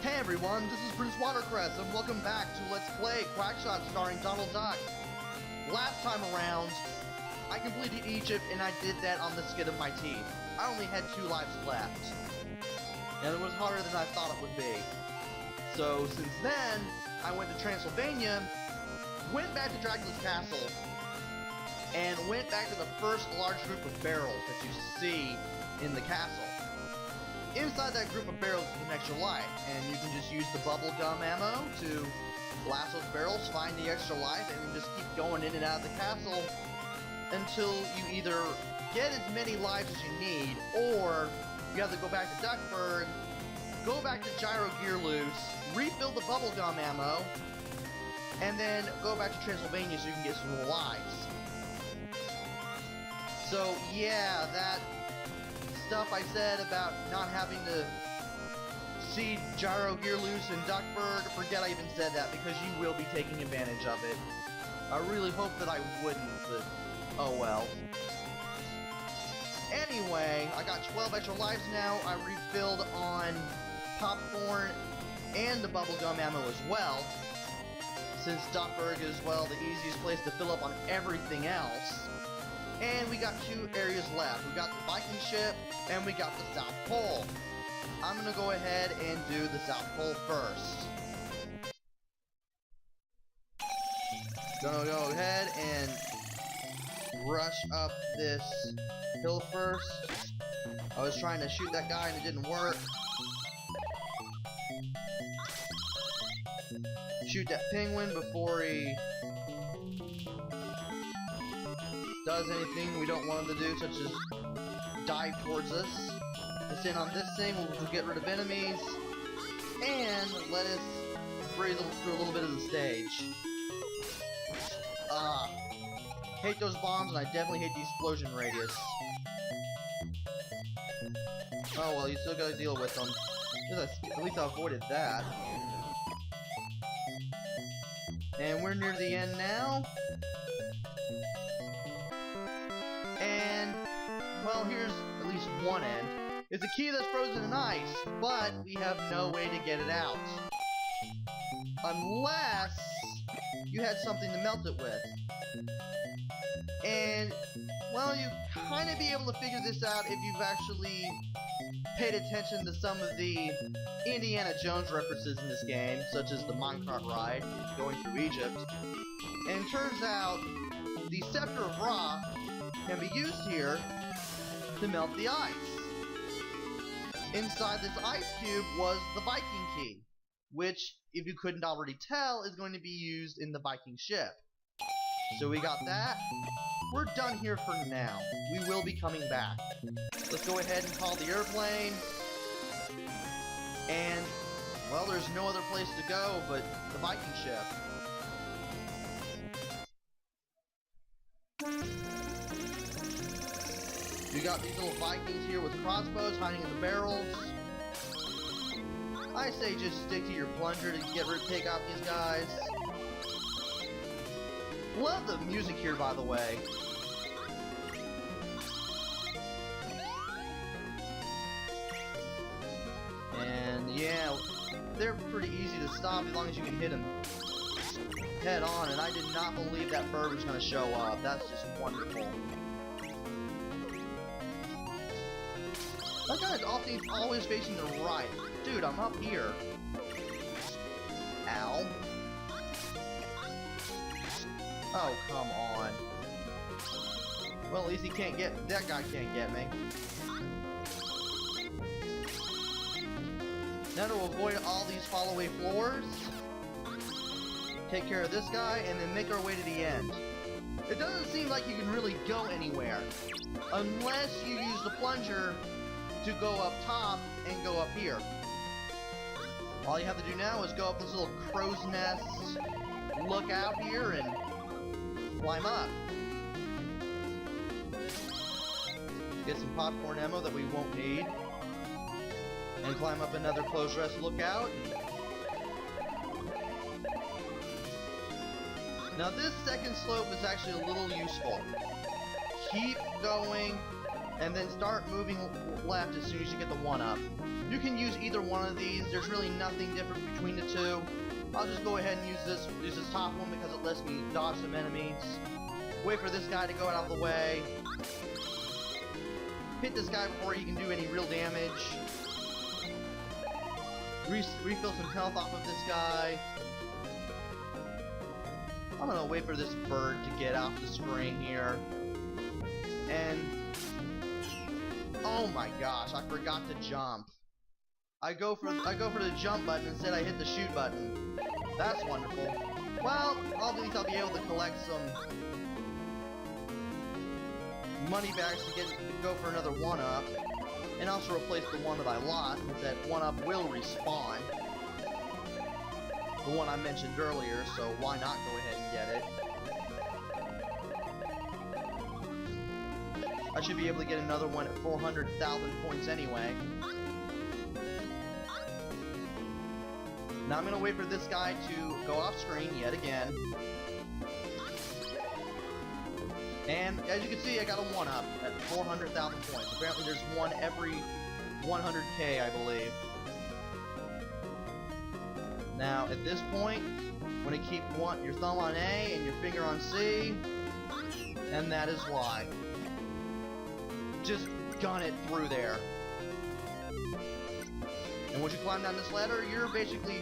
Hey everyone, this is Prince Watercress, and welcome back to Let's Play QuackShot starring Donald Duck. Last time around, I completed Egypt, and I did that on the skin of my teeth. I only had 2 lives left. And it was harder than I thought it would be. So, since then, I went to Transylvania, went back to Dracula's castle, and went back to the first large group of barrels that you see in the castle. Inside that group of barrels is an extra life, and you can just use the bubblegum ammo to blast those barrels, find the extra life, and then just keep going in and out of the castle until you either get as many lives as you need, or you have to go back to Duckburg, go back to Gyro Gear Loose, refill the bubblegum ammo, and then go back to Transylvania so you can get some more lives. So yeah, that stuff I said about not having to see Gyro Gear Loose in Duckburg, forget I even said that, because you will be taking advantage of it. I really hope that I wouldn't, but oh well. Anyway, I got 12 extra lives now. I refilled on popcorn and the bubblegum ammo as well, since Duckburg is, well, the easiest place to fill up on everything else. And we got 2 areas left. We got the Viking ship, and we got the South Pole. I'm gonna go ahead and do the South Pole first. Gonna go ahead and rush up this hill first. I was trying to shoot that guy and it didn't work. Shoot that penguin before he does anything we don't want him to do, such as dive towards us. Let's in on this thing, we'll get rid of enemies, and let us breathe through a little bit of the stage. Hate those bombs, and I definitely hate the explosion radius. Oh well, you still gotta deal with them. At least I avoided that. And we're near the end now. And, well, here's at least one end. It's a key that's frozen in ice, but we have no way to get it out. Unless you had something to melt it with. And, well, you kind of be able to figure this out if you've actually paid attention to some of the Indiana Jones references in this game, such as the minecart ride, going through Egypt. And it turns out, the Scepter of Ra can be used here to melt the ice. Inside this ice cube was the Viking key, which, if you couldn't already tell, is going to be used in the Viking ship. So we got that. We're done here for now. We will be coming back. Let's go ahead and call the airplane. And, well, there's no other place to go but the Viking ship. You got these little Vikings here with crossbows hiding in the barrels. I say just stick to your plunger to take out these guys. Love the music here, by the way. And yeah, they're pretty easy to stop as long as you can hit them head on, and I did not believe that bird was going to show up. That's just wonderful. That guy's always facing the right. Dude, I'm up here. Ow. Oh, come on. Well, at least he can't get... that guy can't get me. Now to avoid all these fall-away floors, take care of this guy, and then make our way to the end. It doesn't seem like you can really go anywhere, unless you use the plunger to go up top and go up here. All you have to do now is go up this little crow's nest, look out here, and climb up. Get some popcorn ammo that we won't need. And climb up another closed rest lookout. Now this second slope is actually a little useful. Keep going and then start moving left as soon as you get the 1-up. You can use either one of these. There's really nothing different between the two. I'll just go ahead and use this top one because it lets me dodge some enemies. Wait for this guy to go out of the way. Hit this guy before he can do any real damage. Refill some health off of this guy. I'm gonna wait for this bird to get off the screen here. And oh my gosh, I forgot to jump. I go for the jump button instead I hit the shoot button. That's wonderful. Well, at least I'll be able to collect some money back to go for another 1-up, and also replace the one that I lost, since that 1-up will respawn. The one I mentioned earlier, so why not go ahead and get it? I should be able to get another one at 400,000 points anyway. Now I'm gonna wait for this guy to go off screen yet again. And as you can see, I got a 1-up at 400,000 points. Apparently there's one every 100k, I believe. Now, at this point, I'm going to keep your thumb on A and your finger on C, and that is why. Just gun it through there. And once you climb down this ladder, you're basically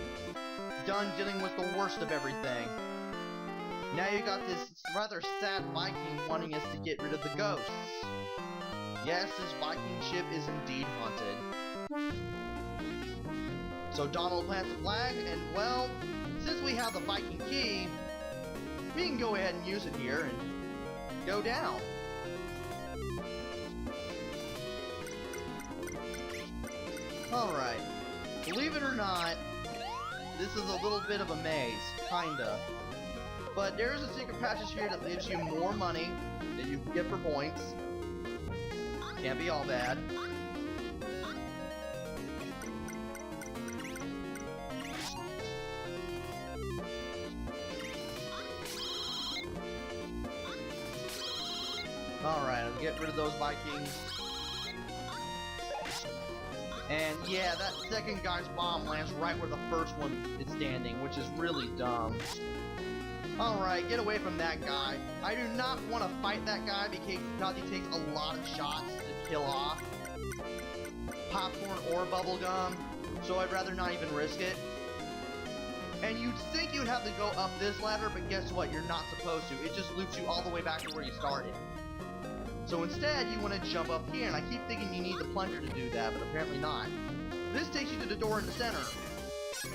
done dealing with the worst of everything. Now you got this rather sad Viking wanting us to get rid of the ghosts. Yes, this Viking ship is indeed haunted. So Donald plants a flag, and well, since we have the Viking key, we can go ahead and use it here and go down. Alright, believe it or not, this is a little bit of a maze, kinda. But there is a secret passage here that gives you more money that you can get for points. Can't be all bad. Alright, I'll get rid of those Vikings. And yeah, that second guy's bomb lands right where the first one is standing, which is really dumb. Alright, get away from that guy. I do not want to fight that guy because he takes a lot of shots to kill off popcorn or bubblegum, so I'd rather not even risk it. And you'd think you'd have to go up this ladder, but guess what? You're not supposed to. It just loops you all the way back to where you started. So instead, you want to jump up here, and I keep thinking you need the plunger to do that, but apparently not. This takes you to the door in the center.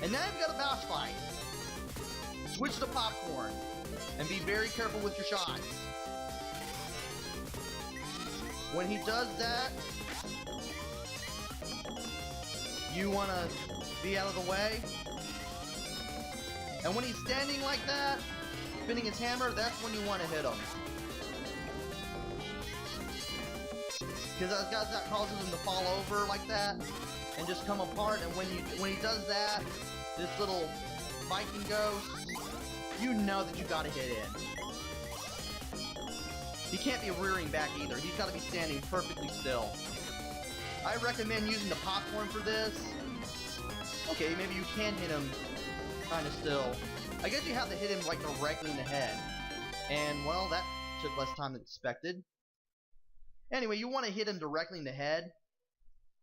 And now you've got a boss fight. Switch to popcorn, and be very careful with your shots. When he does that, you want to be out of the way. And when he's standing like that, spinning his hammer, that's when you want to hit him. Because that causes him to fall over like that, and just come apart, and when he does that, this little Viking ghost, you know that you gotta hit in. He can't be rearing back either. He's gotta be standing perfectly still. I recommend using the popcorn for this. Okay, maybe you can hit him kinda still. I guess you have to hit him like directly in the head. And well, that took less time than expected. Anyway, you want to hit him directly in the head,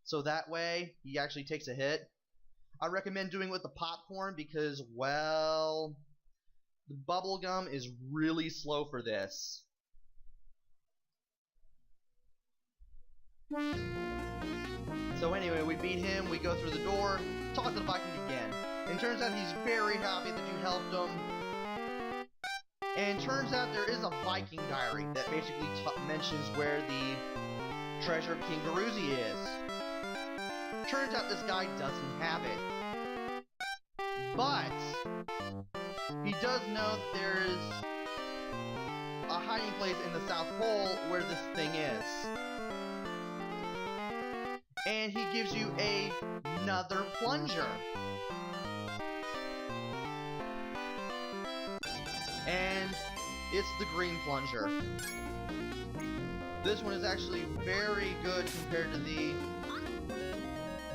so that way he actually takes a hit. I recommend doing it with the popcorn because, well, the bubblegum is really slow for this. So anyway, we beat him, we go through the door, talk to the Viking again. And turns out he's very happy that you helped him. And turns out there is a Viking Diary that basically mentions where the treasure of King Garuzi is. Turns out this guy doesn't have it. But he does know that there is a hiding place in the South Pole where this thing is. And he gives you another plunger. And it's the green plunger. This one is actually very good compared to the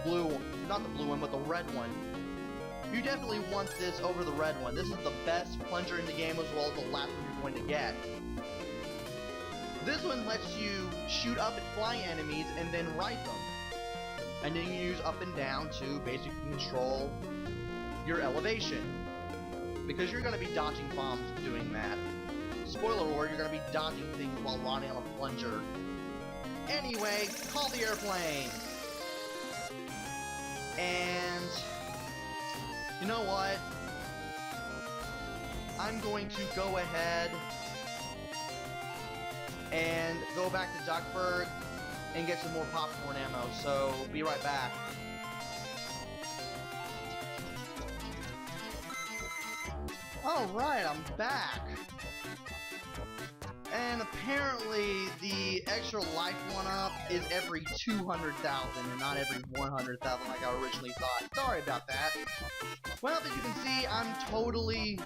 blue one. Not the blue one, but the red one. You definitely want this over the red one. This is the best plunger in the game, as well as the last one you're going to get. This one lets you shoot up at flying enemies and then right them. And then you use up and down to basically control your elevation. Because you're going to be dodging bombs doing that. Spoiler alert, you're going to be dodging things while riding on a plunger. Anyway, call the airplane! And you know what? I'm going to go ahead and go back to Duckburg and get some more popcorn ammo, so be right back. Alright, I'm back. And apparently the extra life one-up is every 200,000 and not every 100,000 like I originally thought. Sorry about that. Well, as you can see, I'm totally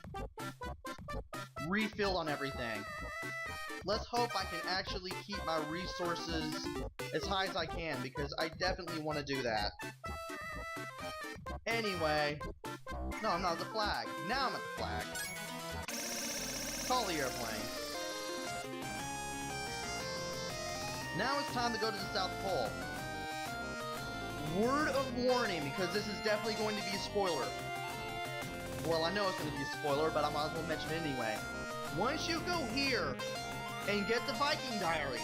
refilled on everything. Let's hope I can actually keep my resources as high as I can, because I definitely want to do that. Anyway, no, I'm not at the flag. Now I'm at the flag. Call the airplane. Now it's time to go to the South Pole. Word of warning, because this is definitely going to be a spoiler. Well, I know it's going to be a spoiler, but I might as well mention it anyway. Once you go here and get the Viking Diary,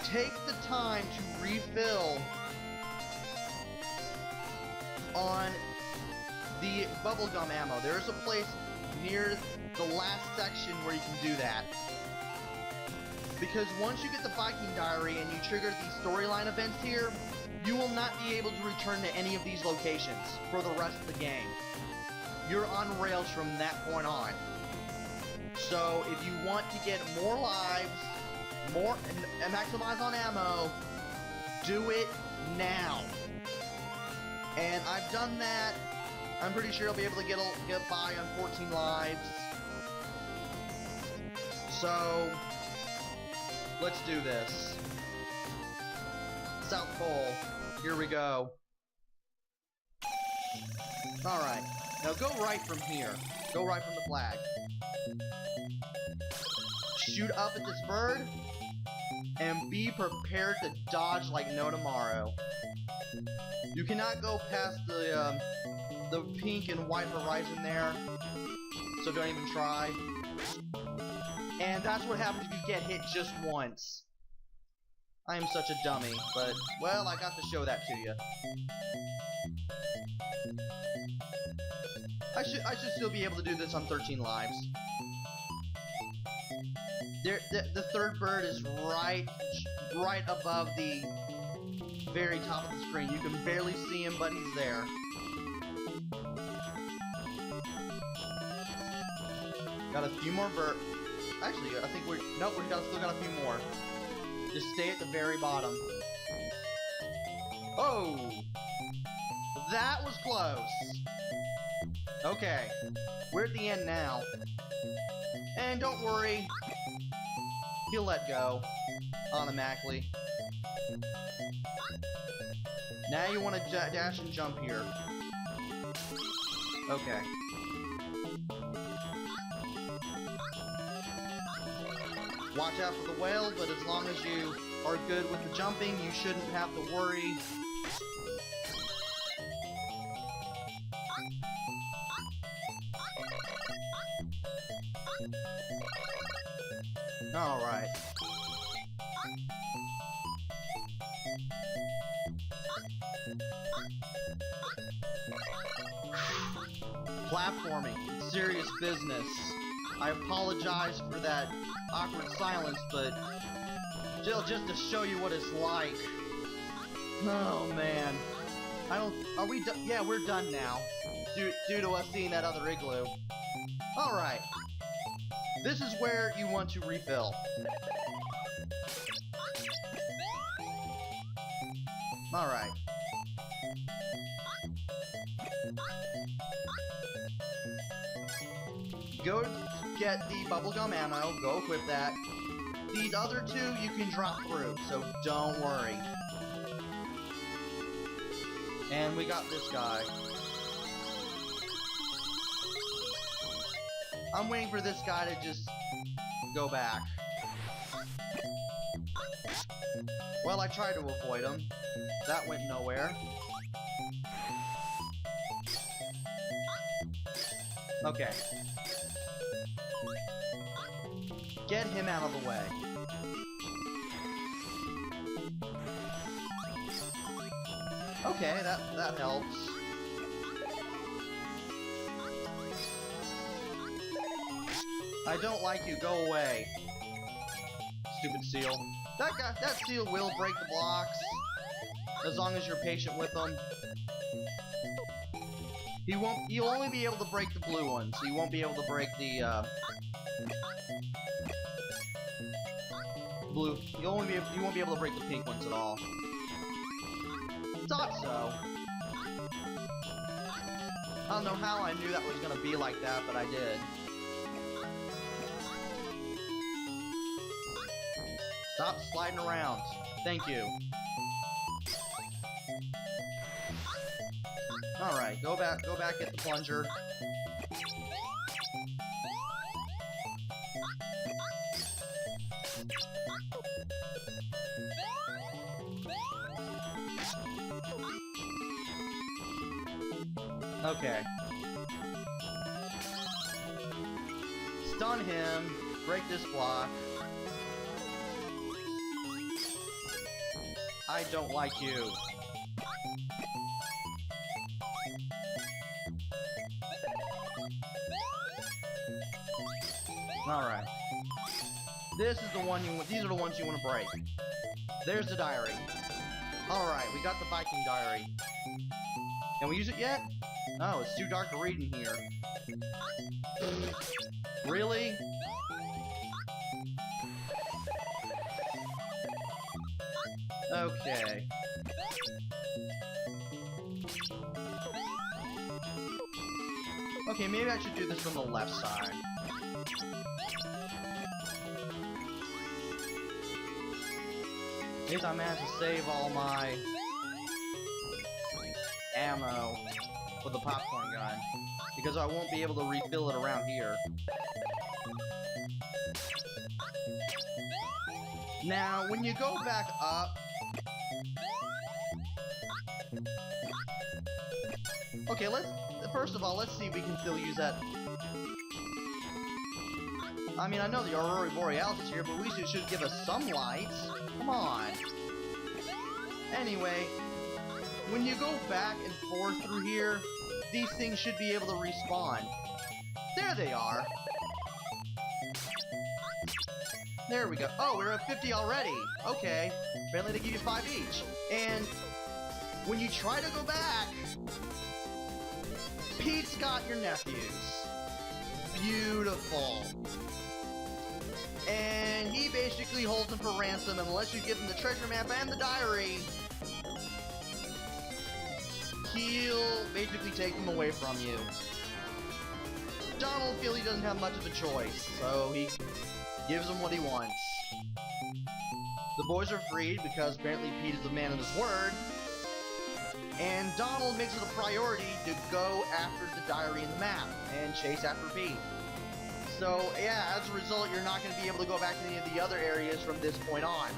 take the time to refill on the bubblegum ammo. There's a place near the last section where you can do that. Because once you get the Viking Diary and you trigger these storyline events here, you will not be able to return to any of these locations for the rest of the game. You're on rails from that point on. So if you want to get more lives, and maximize on ammo, do it now. And I've done that. I'm pretty sure I'll be able to get by on 14 lives. So let's do this. South Pole. Here we go. Alright. Now go right from here. Go right from the flag. Shoot up at this bird. And be prepared to dodge like no tomorrow. You cannot go past the pink and white horizon there. So don't even try. And that's what happens if you get hit just once. I am such a dummy, but, well, I got to show that to you. I should still be able to do this on 13 lives. The third bird is right above the very top of the screen. You can barely see him, but he's there. Got a few more birds. Actually, I think nope, we still got a few more. Just stay at the very bottom. Oh! That was close! Okay, we're at the end now. And don't worry, he'll let go automatically. Now you want to dash and jump here. Okay. Watch out for the whale, but as long as you are good with the jumping, you shouldn't have to worry. Alright. Platforming. Serious business. I apologize for that awkward silence, but still, just to show you what it's like. Oh man, are we done? Yeah, we're done now, due to us seeing that other igloo. All right, this is where you want to refill. All right. get the bubblegum ammo, go equip that. These other two you can drop through, so don't worry. And we got this guy. I'm waiting for this guy to just go back. Well, I tried to avoid him. That went nowhere. Okay. Get him out of the way. Okay, that helps. I don't like you, go away. Stupid seal. That seal will break the blocks, as long as you're patient with him. You'll only be able to break the blue ones, so you won't be able to break the, blue. You won't be able to break the pink ones at all. Thought so. I don't know how I knew that was gonna be like that, but I did. Stop sliding around. Thank you. Alright, go back, get the plunger. Okay. Stun him, break this block. I don't like you. Alright. This is the one these are the ones you want to break. There's the diary. Alright, we got the Viking Diary. Can we use it yet? Oh, it's too dark to read in here. Really? Okay. Okay, maybe I should do this from the left side. At least I managed to save all my ammo for the popcorn gun, because I won't be able to refill it around here. Now, when you go back up, okay, first of all, let's see if we can still use that. I mean, I know the Aurora Borealis is here, but at least it should give us some light. Come on. Anyway, when you go back and forth through here, these things should be able to respawn. There they are. There we go. Oh, we're at 50 already. Okay. Apparently they give you 5 each. And when you try to go back, Pete's got your nephews. Beautiful. And he basically holds them for ransom unless you give him the treasure map and the diary. He'll basically take them away from you. Donald feels he doesn't have much of a choice, so he gives him what he wants. The boys are freed because apparently Pete is a man of his word. And Donald makes it a priority to go after the diary and the map and chase after Pete. So, yeah, as a result, you're not going to be able to go back to any of the other areas from this point on.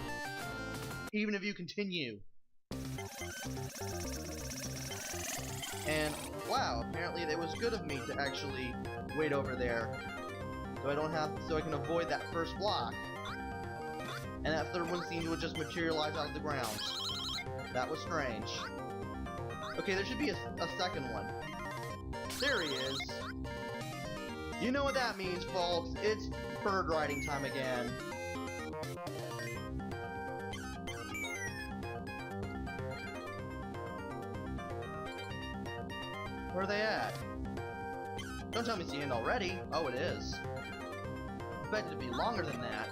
Even if you continue. And, wow, apparently it was good of me to actually wait over there. So I can avoid that first block. And that third one seemed to just materialize out of the ground. That was strange. Okay, there should be a second one. There he is. You know what that means, folks. It's bird riding time again. Where are they at? Don't tell me it's the end already. Oh, it is. I expected it to be longer than that.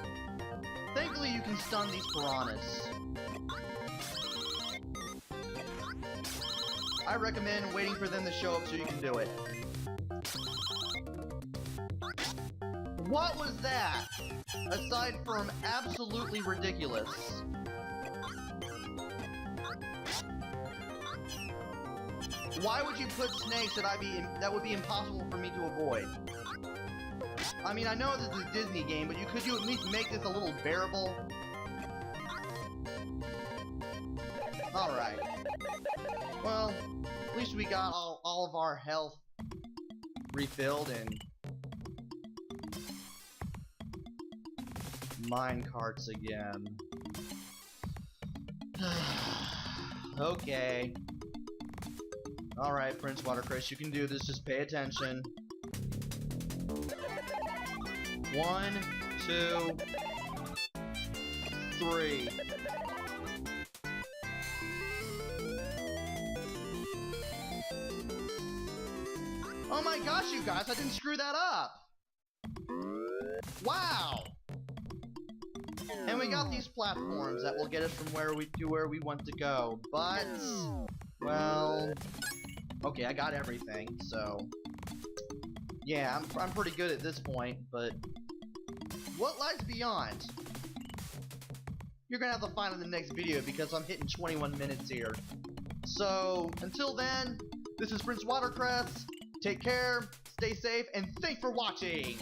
Thankfully, you can stun these piranhas. I recommend waiting for them to show up so you can do it. What was that? Aside from absolutely ridiculous. Why would you put snakes that would be impossible for me to avoid? I mean, I know this is a Disney game, but could you at least make this a little bearable? Alright. Well, at least we got all of our health refilled and mine carts again. Okay. Alright, Prince Watercress, you can do this, just pay attention. 1, 2, 3. Oh my gosh, you guys, I didn't screw that up! Wow! And we got these platforms that will get us from where we want to go, but... well... okay, I got everything, so... yeah, I'm pretty good at this point, but... what lies beyond? You're gonna have to find in the next video because I'm hitting 21 minutes here. So, until then, this is Prince Watercress. Take care, stay safe, and thanks for watching!